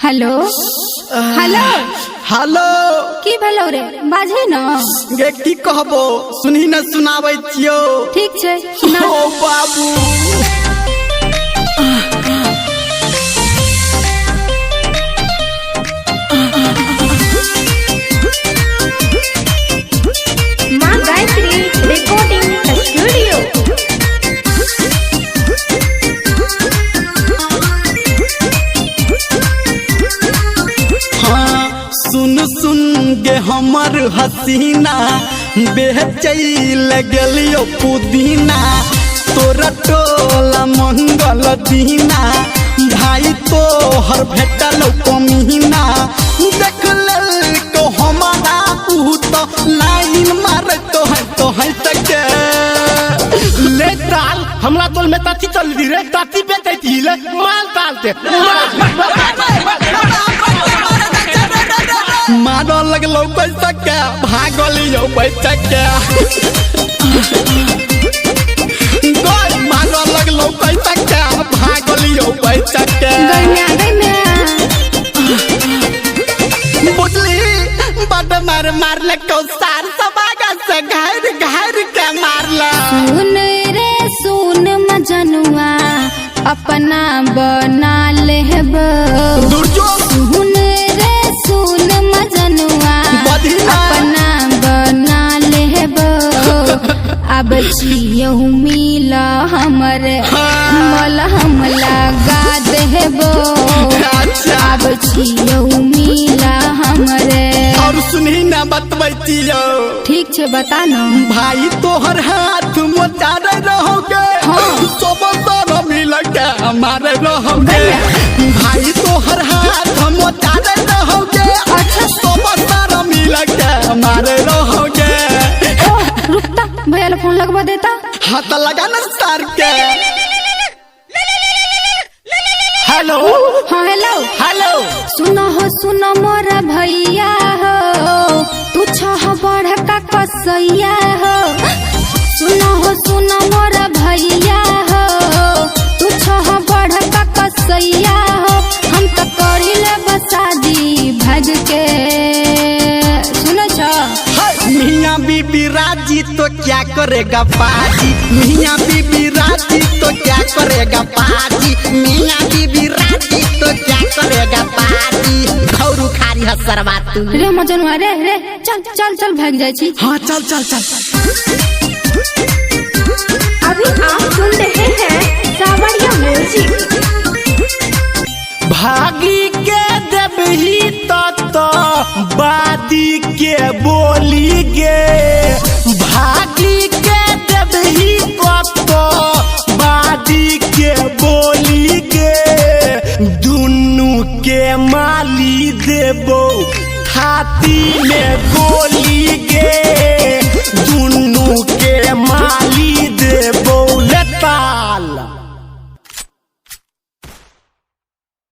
Hello hello hello की भेलो रे बाजे न गे की कहबो सुनी न सुनाबै छियो। ठीक छै सुना। ओ बाबू मां गायत्री रिकॉर्डिंग स्टूडियो। सुन सुन गे हमर हसीना बेचैल गेलियो पुदीना तोरा टोला मंगल दीना भाई तोहर भेटल कमीना देख को हमारा ऊ तो लाइन मार तो है तक ले ताल हमरा तोल में ताती चल दी रे ताती पे तैती ले माल तालते मारो लगलो पैसा के भागलियो पैसा के गोल मारो लगलो पैसा के भागलियो पैसा के बुझली बड मार मारले कौसार सबागा से घर घर के मारला। सुन रे सुन मजनुआ अपना बना लेब सुन रे सुन मजनुआ अपना बना लेब अब छियौ मिल हमरे मल हम लगा देबो अब छियौ मिल हमरे। और सुनी ना बतबै छियो ठीक छै बता न भाई तोहर हाथ मोचारे रहोगे सब सारा मिल के हमारे रहोगे भाई तोहर हाथ मोचारे रहोगे अच्छा सब सारा मिल के हमारे रहोगे। रुकता भैया फोन लगवा देता। हाथ लगा ना सार के। हेलो हाँ हेलो हेलो सुनो मोरा भैया हो तू छह बढ़ का कसैया हो सुनो मोरा भैया हो तू छह बढ़ का कसैया हो हम तो करी ले बसादी भज के सुनो छ मियाँ बीबी राजी तो क्या करेगा पाजी मियाँ बीबी राजी तो क्या करेगा पाजी मियाँ बीबी राजी तो क्या करेगा पाजी खौरू खारी हसरवा तू रे मजनुआ रे चल चल चल भाग जाय छी। हाँ चल चल चल अभी आप सुन रहे हैं सावरिया म्यूजिक। भागी के देबही तो बादी के बोली गे भागी के देबही तो बादी के बोली गे दुनू के माली देबो छाती में गोली गे